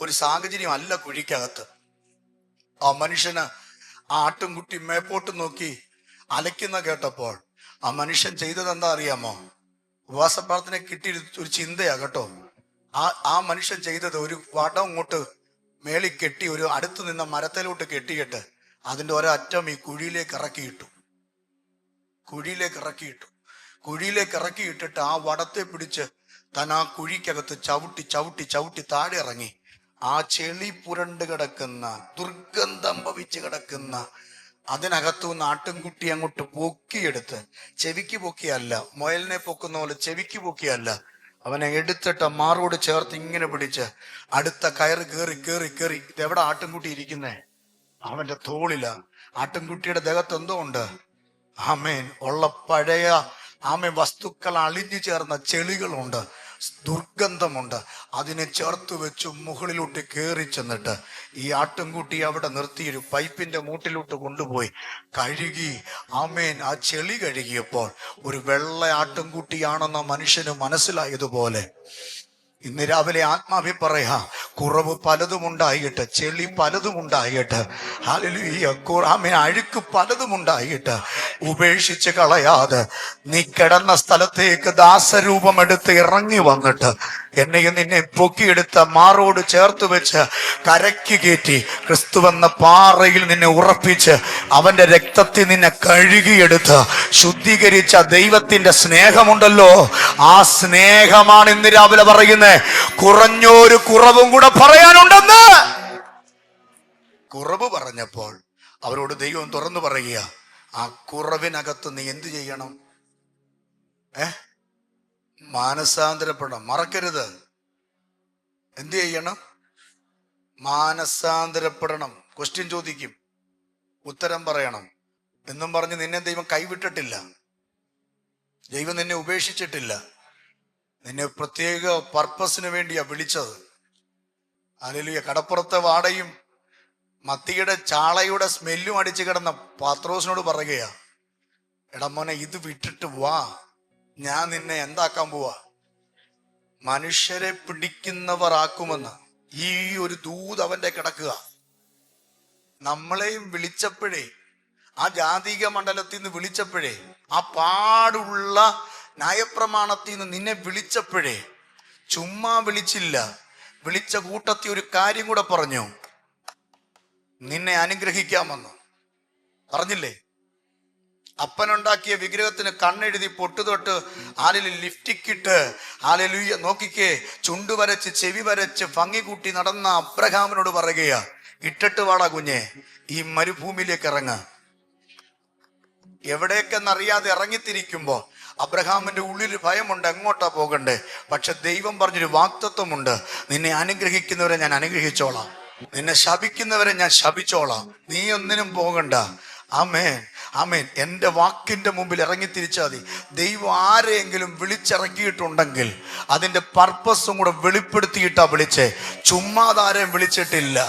ഒരു സാഹചര്യം അല്ല കുഴിക്കകത്ത്. ആ മനുഷ്യന് ആ ആട്ടുംകുട്ടി മേപ്പോട്ട് നോക്കി അലയ്ക്കുന്ന കേട്ടപ്പോൾ ആ മനുഷ്യൻ ചെയ്തത് എന്താ അറിയാമോ? ഉപവാസ പ്രാർത്ഥന കിട്ടിയ ഒരു ചിന്തയാ കേട്ടോ. ആ മനുഷ്യൻ ചെയ്തത് ഒരു വടം ഇങ്ങോട്ട് മേളിൽ കെട്ടി ഒരു അടുത്ത് നിന്ന മരത്തിലോട്ട് കെട്ടിയിട്ട് അതിന്റെ ഒരറ്റം ഈ കുഴിയിലേക്ക് ഇറക്കിയിട്ടു. കുഴിയിലേക്ക് ഇറക്കിയിട്ടിട്ട് ആ വടത്തെ പിടിച്ച് താൻ ആ കുഴിക്കകത്ത് ചവിട്ടി ചവിട്ടി ചവിട്ടി താഴെ ഇറങ്ങി. ആ ചെളി പുരണ്ട് കിടക്കുന്ന, ദുർഗന്ധം ഭവിച്ച് കിടക്കുന്ന അതിനകത്തുനിന്ന് ആട്ടിൻകുട്ടി അങ്ങോട്ട് പൊക്കിയെടുത്ത്, ചെവിക്ക് പൊക്കിയല്ല, മുയലിനെ പൊക്കുന്ന പോലെ ചെവിക്ക് പൊക്കിയല്ല, അവനെ എടുത്തിട്ട് മാറോട് ചേർത്ത് ഇങ്ങനെ പിടിച്ച് അടുത്ത കയറ് കേറി ഇതെവിടെ ആട്ടിൻകുട്ടി ഇരിക്കുന്നേ? അവന്റെ തോളിലാ. ആട്ടിൻകുട്ടിയുടെ ദേഹത്ത് എന്തോ ഉണ്ട്? ആമേൻ, ഉള്ള പഴയ വസ്തുക്കൾ അളിഞ്ഞു ചേർന്ന ചെളികളുണ്ട്, ദുർഗന്ധമുണ്ട്. അതിനെ ചേർത്ത് വെച്ച് മുകളിലോട്ട് കയറി ചെന്നിട്ട് ഈ ആട്ടിൻകുട്ടി അവിടെ നിർത്തിയൊരു പൈപ്പിന്റെ മൂട്ടിലോട്ട് കൊണ്ടുപോയി കഴുകി. ആമേൻ, ആ ചെളി കഴുകിയപ്പോൾ ഒരു വെള്ള ആട്ടിൻകുട്ടിയാണെന്ന മനുഷ്യന് മനസ്സിലായതുപോലെ ഇന്ന് രാവിലെ ആത്മാവി പറയാ, കുറവ് പലതുമുണ്ടായിട്ട്, ചെളി പലതുമുണ്ടായിട്ട്, അഴുക്ക് പലതുമുണ്ടായിട്ട് ഉപേക്ഷിച്ച് കളയാതെ നീ കിടന്ന സ്ഥലത്തേക്ക് ദാസരൂപം എടുത്ത് ഇറങ്ങി വന്നിട്ട് എന്നെയും നിന്നെ പൊക്കിയെടുത്ത മാറോട് ചേർത്ത് വെച്ച് കരയ്ക്ക് കയറ്റി ക്രിസ്തുവെന്ന പാറയിൽ നിന്നെ ഉറപ്പിച്ച് അവന്റെ രക്തത്തിൽ നിന്നെ കഴുകിയെടുത്ത് ശുദ്ധീകരിച്ച ദൈവത്തിന്റെ സ്നേഹമുണ്ടല്ലോ, ആ സ്നേഹമാണ് ഇന്ന് രാവിലെ പറയുന്നത്. കുറഞ്ഞൊരു കുറവും കൂടെ പറയാനുണ്ടെന്ന്. കുറവ് പറഞ്ഞപ്പോൾ അവരോട് ദൈവം തുറന്നു പറയുക, ആ കുറവിനകത്ത് നീ എന്ത് ചെയ്യണം? മാനസാന്തരപ്പെടണം. മറക്കരുത്. എന്ത് ചെയ്യണം? മാനസാന്തരപ്പെടണം. ക്വസ്റ്റ്യൻ ചോദിക്കും, ഉത്തരം പറയണം എന്നും പറഞ്ഞ് നിന്നെ ദൈവം കൈവിട്ടിട്ടില്ല. ദൈവം നിന്നെ ഉപേക്ഷിച്ചിട്ടില്ല. നിന്നെ പ്രത്യേക പർപ്പസിന് വേണ്ടിയാ വിളിച്ചത്. ഹല്ലേലൂയ. കടപ്പുറത്തെ വാടയും മത്തിയുടെ ചാളയുടെ സ്മെല്ലും അടിച്ചു കിടന്ന പത്രോസിനോട് പറയുകയാ, എടാ മോനെ, ഇത് വിട്ടിട്ട് വാ, ഞാൻ നിന്നെ എന്താക്കാൻ പോവാ? മനുഷ്യരെ പിടിക്കുന്നവർ ആക്കുമെന്ന്. ഈ ഒരു ദൂത് അവന്റെ കിടക്കുക. നമ്മളെയും വിളിച്ചപ്പോഴേ, ആ ജാതിക മണ്ഡലത്തിൽ നിന്ന് വിളിച്ചപ്പോഴേ, ആ പാടുള്ള ന്യായപ്രമാണത്തിൽ നിന്ന് നിന്നെ വിളിച്ചപ്പോഴേ ചുമ്മാ വിളിച്ചില്ല. വിളിച്ച കൂട്ടത്തിൽ ഒരു കാര്യം കൂടെ പറഞ്ഞു, നിന്നെ അനുഗ്രഹിക്കാമെന്ന് പറഞ്ഞില്ലേ? അപ്പനുണ്ടാക്കിയ വിഗ്രഹത്തിന് കണ്ണെഴുതി പൊട്ടുതൊട്ട് ആലിൽ ലിഫ്റ്റിക്കിട്ട് ഹല്ലേലൂയ നോക്കിക്കേ ചുണ്ടു വരച്ച് ചെവി വരച്ച് ഭംഗി കൂട്ടി നടന്ന അബ്രഹാമിനോട് പറയുകയാ, ഇട്ടിട്ട് വാടാ കുഞ്ഞെ, ഈ മരുഭൂമിയിലേക്ക് ഇറങ്ങ. എവിടേക്കെന്നറിയാതെ ഇറങ്ങിത്തിരിക്കുമ്പോ അബ്രഹാമിന്റെ ഉള്ളിൽ ഭയമുണ്ട്, എങ്ങോട്ടാ പോകണ്ടേ? പക്ഷെ ദൈവം പറഞ്ഞൊരു വാഗ്ദത്തമുണ്ട്, നിന്നെ അനുഗ്രഹിക്കുന്നവരെ ഞാൻ അനുഗ്രഹിച്ചോളാം, നിന്നെ ശപിക്കുന്നവരെ ഞാൻ ശപിച്ചോളാം, നീ ഒന്നിനും പോകണ്ട. ആമേൻ, ആമേൻ. എൻ്റെ വാക്കിന്റെ മുമ്പിൽ ഇറങ്ങിത്തിരിച്ചാൽ മതി. ദൈവം ആരെയെങ്കിലും വിളിച്ചിറക്കിയിട്ടുണ്ടെങ്കിൽ അതിന്റെ പർപ്പസും കൂടെ വെളിപ്പെടുത്തിയിട്ടാ വിളിച്ചേ, ചുമ്മാതാരെയും വിളിച്ചിട്ടില്ല.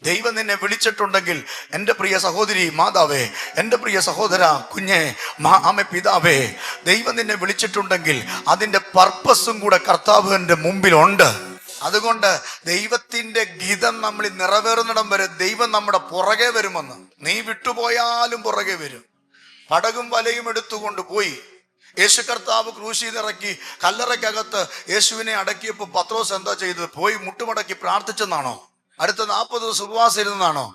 ദൈവം നിന്നെ വിളിച്ചിട്ടുണ്ടെങ്കിൽ എൻ്റെ പ്രിയ സഹോദരി മാതാവേ, എൻ്റെ പ്രിയ സഹോദര കുഞ്ഞെ, പിതാവേ, ദൈവം നിന്നെ വിളിച്ചിട്ടുണ്ടെങ്കിൽ അതിൻ്റെ പർപ്പസും കൂടെ കർത്താവിൻ്റെ മുമ്പിലുണ്ട്. അതുകൊണ്ട് ദൈവത്തിന്റെ ഗീതം നമ്മൾ നിറവേറുന്നിടം വരെ ദൈവം നമ്മുടെ പുറകെ വരുമെന്ന്. നീ വിട്ടുപോയാലും പുറകെ വരും. പടകും വലയും എടുത്തുകൊണ്ട് പോയി യേശു കർത്താവ് ക്രൂശിൽ ഇറക്കി കല്ലറയ്ക്കകത്ത് യേശുവിനെ അടക്കിയപ്പോൾ പത്രോസ് എന്താ ചെയ്തത്? പോയി മുട്ടുമടക്കി പ്രാർത്ഥിച്ചെന്നാണോ? അടുത്ത 40 ദിവസം ഉപവാസം ഇരുന്നാണോ?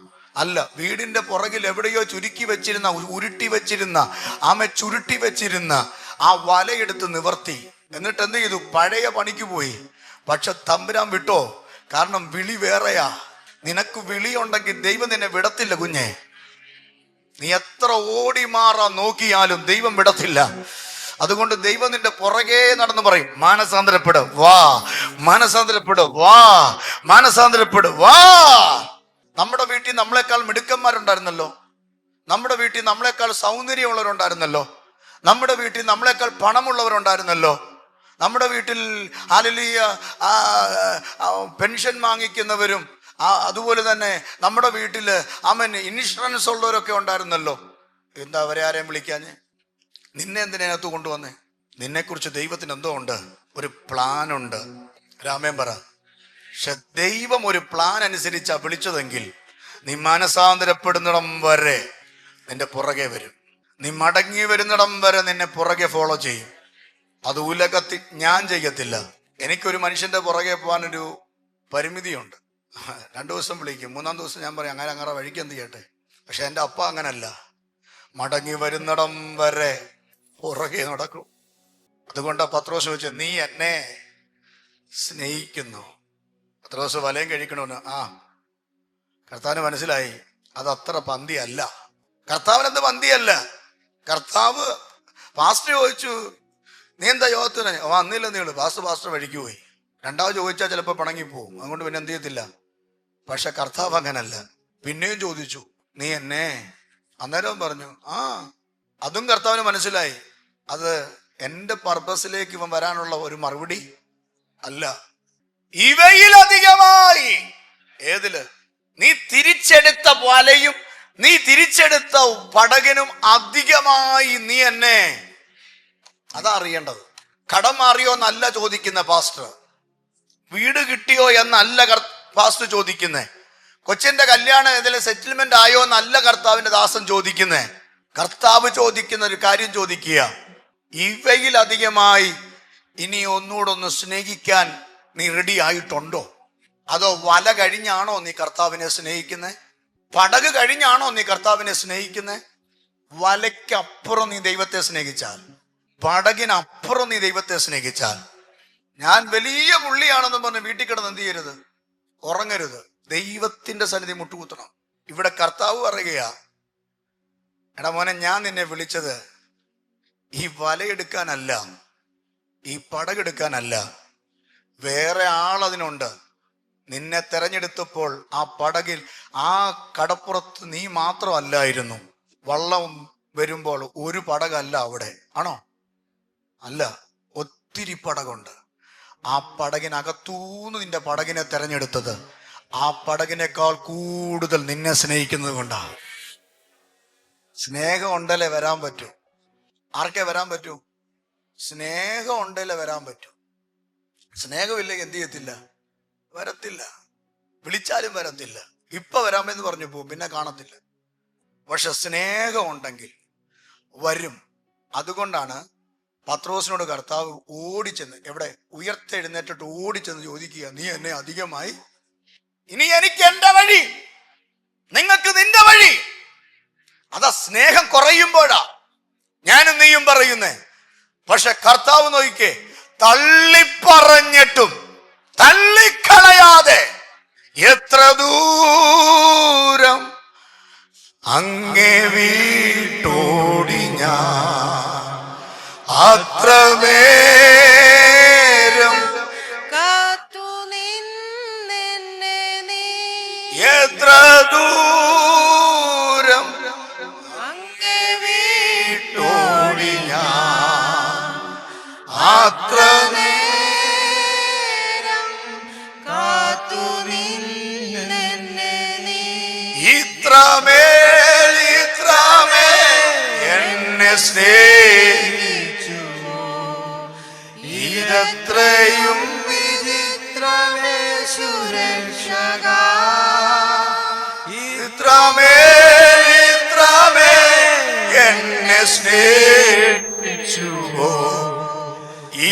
അല്ല. വീടിന്റെ പുറകിൽ എവിടെയോ ചുരുട്ടി വെച്ചിരുന്ന ആ വലയെടുത്ത് നിവർത്തി. എന്നിട്ട് എന്ത് ചെയ്തു? പഴയ പണിക്ക് പോയി. പക്ഷെ തമ്പുരാൻ വിട്ടോ? കാരണം വിളി വേറെയാ. നിനക്ക് വിളിയുണ്ടെങ്കിൽ ദൈവം നിന്നെ വിടത്തില്ല കുഞ്ഞെ. നീ എത്ര ഓടി മാറാൻ നോക്കിയാലും ദൈവം വിടത്തില്ല. അതുകൊണ്ട് ദൈവം നിന്റെ പുറകെ നടന്ന് പറയും, മാനസാന്തരപ്പെട് വാ, മാനസാന്തരപ്പെട് വാ, മാനസാന്തരപ്പെട് വാ. നമ്മുടെ വീട്ടിൽ നമ്മളെക്കാൾ മിടുക്കന്മാരുണ്ടായിരുന്നല്ലോ, നമ്മുടെ വീട്ടിൽ നമ്മളെക്കാൾ സൗന്ദര്യമുള്ളവരുണ്ടായിരുന്നല്ലോ, നമ്മുടെ വീട്ടിൽ നമ്മളെക്കാൾ പണമുള്ളവരുണ്ടായിരുന്നല്ലോ, നമ്മുടെ വീട്ടിൽ ഹല്ലേലൂയ പെൻഷൻ വാങ്ങിക്കുന്നവരും അതുപോലെ തന്നെ നമ്മുടെ വീട്ടിൽ ഇൻഷുറൻസ് ഉള്ളവരൊക്കെ ഉണ്ടായിരുന്നല്ലോ. എന്താ അവരെ ആരെയും വിളിക്കാഞ്ഞ്? നിന്നെ എന്തിനകത്ത് കൊണ്ടുവന്നേ? നിന്നെക്കുറിച്ച് ദൈവത്തിന് എന്തോ ഉണ്ട്, ഒരു പ്ലാൻ ഉണ്ട്. രാമേൻ പറ, പക്ഷെ ദൈവം ഒരു പ്ലാൻ അനുസരിച്ചാ വിളിച്ചതെങ്കിൽ നീ മാനസാന്തരപ്പെടുന്നിടം വരെ നിന്റെ പുറകെ വരും. നീ മടങ്ങി വരുന്നിടം വരെ നിന്നെ പുറകെ ഫോളോ ചെയ്യും. അത് ഉലകത്തിൽ ഞാൻ ചെയ്യത്തില്ല. എനിക്കൊരു മനുഷ്യന്റെ പുറകെ പോകാനൊരു പരിമിതിയുണ്ട്. 2 ദിവസം വിളിക്കും, 3-ാം ദിവസം ഞാൻ പറയും അങ്ങനെ വഴിക്ക് എന്ത് ചെയ്യട്ടെ. പക്ഷെ എൻ്റെ അപ്പ അങ്ങനല്ല, മടങ്ങി വരുന്നിടം വരെ പുറകെ നടക്കും. അതുകൊണ്ടാ പത്രോസ് ചോദിച്ചത്, നീ എന്നെ സ്നേഹിക്കുന്നു? പത്രോസ് വലയം കഴിക്കണമെന്ന് കർത്താവിന് മനസ്സിലായി അതത്ര പന്തിയല്ല. കർത്താവിനെന്ത് പന്തിയല്ല. കർത്താവ് പാസ്റ്റർ ചോദിച്ചു, നീ എന്താ യോഗത്തിന് വന്നില്ല? നീള് പാസ്റ്റർ വഴിക്ക് പോയി. രണ്ടാമത് ചോദിച്ചാൽ ചിലപ്പോൾ പിണങ്ങിപ്പോവും, അതുകൊണ്ട് പിന്നെ എന്ത് ചെയ്യത്തില്ല. പക്ഷെ കർത്താവ് അങ്ങനല്ല. പിന്നെയും ചോദിച്ചു, നീ എന്നെ? അന്നേരം പറഞ്ഞു അതും കർത്താവിന് മനസ്സിലായി അത് എന്റെ പർപ്പസിലേക്ക് ഇവൻ വരാനുള്ള ഒരു മറുപടി അല്ല. ഇവയിലധികമായി ഏതില്? നീ തിരിച്ചെടുത്ത വലയും നീ തിരിച്ചെടുത്ത പടകിനും അധികമായി നീ എന്നെ. അതാ അറിയേണ്ടത്. കടം മാറിയോ എന്നല്ല ചോദിക്കുന്ന പാസ്റ്റർ, വീട് കിട്ടിയോ എന്നല്ല പാസ്റ്റർ ചോദിക്കുന്നേ, കൊച്ചിന്റെ കല്യാണം ഏതെങ്കിലും സെറ്റിൽമെന്റ് ആയോ എന്നല്ല കർത്താവിന്റെ ദാസൻ ചോദിക്കുന്നേ. കർത്താവ് ചോദിക്കുന്ന ഒരു കാര്യം ചോദിക്കുക, ഇവയിലധികമായി ഇനി ഒന്നുകൂടെ ഒന്ന് സ്നേഹിക്കാൻ നീ റെഡി ആയിട്ടുണ്ടോ? അതോ വല കഴിഞ്ഞാണോ നീ കർത്താവിനെ സ്നേഹിക്കുന്നത്? പടക് കഴിഞ്ഞാണോ നീ കർത്താവിനെ സ്നേഹിക്കുന്നത്? വലയ്ക്കപ്പുറം നീ ദൈവത്തെ സ്നേഹിച്ചാൽ, പടകിനപ്പുറം നീ ദൈവത്തെ സ്നേഹിച്ചാൽ, ഞാൻ വലിയ പുള്ളിയാണെന്ന് പറഞ്ഞ് വീട്ടിൽ കിടന്ന് എന്ത് ചെയ്യരുത്? ഉറങ്ങരുത്. ദൈവത്തിന്റെ സന്നിധി മുട്ടുകുത്തണം. ഇവിടെ കർത്താവ് പറയുകയാ, എടാ മോനെ, ഞാൻ നിന്നെ വിളിച്ചത് ഈ വലയെടുക്കാനല്ല, ഈ പടകെടുക്കാനല്ല. വേറെ ആളതിനുണ്ട്. നിന്നെ തെരഞ്ഞെടുത്തപ്പോൾ ആ പടകിൽ ആ കടപ്പുറത്ത് നീ മാത്രമല്ലായിരുന്നു. വള്ളം വരുമ്പോൾ ഒരു പടകല്ല അവിടെ, ആണോ? അല്ല, ഒത്തിരി പടകുണ്ട്. ആ പടകിനകത്തൂന്ന് നിന്റെ പടകിനെ തെരഞ്ഞെടുത്തത് ആ പടകിനേക്കാൾ കൂടുതൽ നിന്നെ സ്നേഹിക്കുന്നത് കൊണ്ടാ. സ്നേഹം ഉണ്ടല്ലേ വരാൻ പറ്റൂ. ആർക്കേ വരാൻ പറ്റൂ? സ്നേഹം ഉണ്ടല്ലേ വരാൻ പറ്റൂ. സ്നേഹമില്ലെങ്കിൽ എന്ത് ചെയ്യത്തില്ല? വരത്തില്ല. വിളിച്ചാലും വരത്തില്ല. ഇപ്പൊ വരാമെന്ന് പറഞ്ഞു പോകും, പിന്നെ കാണത്തില്ല. പക്ഷെ സ്നേഹം ഉണ്ടെങ്കിൽ വരും. അതുകൊണ്ടാണ് പത്രോസിനോട് കർത്താവ് ഓടിച്ചെന്ന്, എവിടെ? ഉയർത്തെഴുന്നേറ്റിട്ട് ഓടിച്ചെന്ന് ചോദിക്കുക, നീ എന്നെ അധികമായി? ഇനി എനിക്ക് എന്റെ വഴി, നിങ്ങൾക്ക് നിന്റെ വഴി. അതാ സ്നേഹം കുറയുമ്പോഴാ ഞാനും നീയും പറയുന്നേ. പക്ഷെ കർത്താവ് നോക്കിക്കേ, തള്ളിപ്പറഞ്ഞിട്ടും തള്ളിക്കളയാതെ എത്ര ദൂരം അങ്ങേ വീട്ടോടി ഞാൻ, അത്രമേരം കാത്തു നിന്നെന്നെ നീ, എത്ര ദൂരം അങ്ങേ വീട്ടോടി ഞാൻ, അത്രനേരം കാത്തു നിന്നെന്നെ നീ, ഇത്രമേൽ എന്നെ സ്നേഹിച്ചു, ഇതത്രയും വിചിത്രമേ സുരക്ഷക, ഇത്രമേൽ എന്നെ സ്നേഹിച്ചുവോ,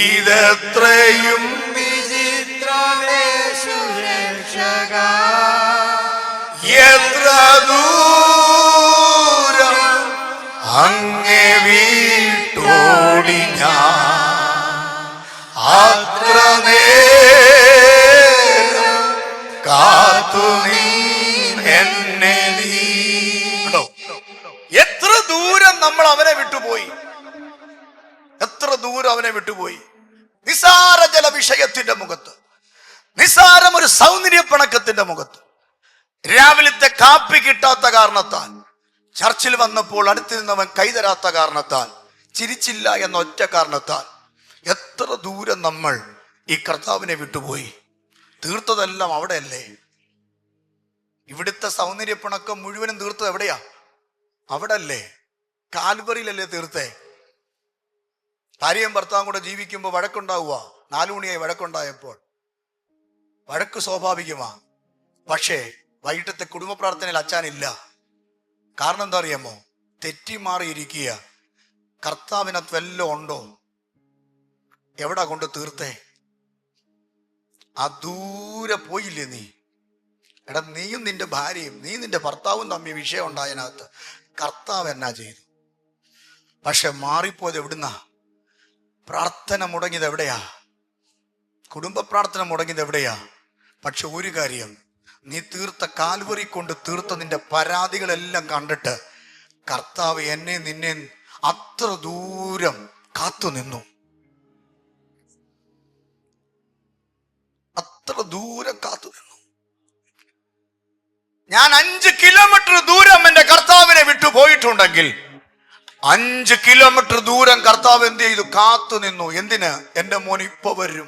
ഇതത്രയും വിചിത്രമേ സുരക്ഷക, എത്ര ദൂരം അങ്ങേ വീട്ടോടി ഞാൻ, അത്ര നേരം കാത്തു നീ എന്നെ നീ. കണ്ടോ എത്ര ദൂരം നമ്മൾ അവനെ വിട്ടുപോയി, എത്ര ദൂരം അവനെ വിട്ടുപോയി. നിസാര ജല വിഷയത്തിന്റെ മുഖത്ത്, നിസാരം ഒരു സൗന്ദര്യ പിണക്കത്തിന്റെ മുഖത്ത്, രാവിലത്തെ കാപ്പി കിട്ടാത്ത കാരണത്താൽ, ചർച്ചിൽ വന്നപ്പോൾ അടുത്ത് നിന്നവൻ കൈതരാത്ത കാരണത്താൽ, ചിരിച്ചില്ല എന്ന ഒറ്റ കാരണത്താൽ എത്ര ദൂരം നമ്മൾ ഈ കർത്താവിനെ വിട്ടുപോയി. തീർത്തതെല്ലാം അവിടെയല്ലേ? ഇവിടുത്തെ സൗന്ദര്യ പിണക്കം മുഴുവനും തീർത്തത് എവിടെയാ? അവിടെ അല്ലേ? കാൽവറിയിലല്ലേ തീർത്തേ? ഭാര്യയും ഭർത്താവും കൂടെ ജീവിക്കുമ്പോൾ വഴക്കുണ്ടാവുക. 4 മണിയായി വഴക്കുണ്ടായപ്പോൾ വഴക്ക് സ്വാഭാവികമാ. പക്ഷേ വൈകിട്ടത്തെ കുടുംബ പ്രാർത്ഥനയിൽ അച്ഛനില്ല. കാരണം എന്താ അറിയാമോ? തെറ്റി മാറിയിരിക്കുക. കർത്താവിനകത്ത് വല്ലതും ഉണ്ടോ? എവിടാ കൊണ്ട് തീർത്തേ? ആ ദൂരെ പോയില്ലേ നീ? എടാ, നീയും നിന്റെ ഭാര്യയും നീ നിന്റെ ഭർത്താവും തമ്മിൽ വിഷയം ഉണ്ടായതിനകത്ത് കർത്താവ് എന്നാ ചെയ്തു? പക്ഷെ മാറിപ്പോയത് എവിടുന്നാ? പ്രാർത്ഥന മുടങ്ങിയത് എവിടെയാ? കുടുംബ പ്രാർത്ഥന മുടങ്ങിയത് എവിടെയാ? പക്ഷെ ഒരു കാര്യം, നീ തീർത്ത കാൽവറി കൊണ്ട് തീർത്ത നിന്റെ പരാതികളെല്ലാം കണ്ടിട്ട് കർത്താവ് എന്നെ നിന്നെ അത്ര ദൂരം കാത്തു നിന്നു. അത്ര ദൂരം കാത്തു നിന്നു. ഞാൻ 5 കിലോമീറ്റർ ദൂരം എന്റെ കർത്താവിനെ വിട്ടു പോയിട്ടുണ്ടെങ്കിൽ 5 കിലോമീറ്റർ ദൂരം കർത്താവ് എന്ത് ചെയ്തു? കാത്തു നിന്നു. എന്തിന്? എന്റെ മോൻ ഇപ്പൊ വരും.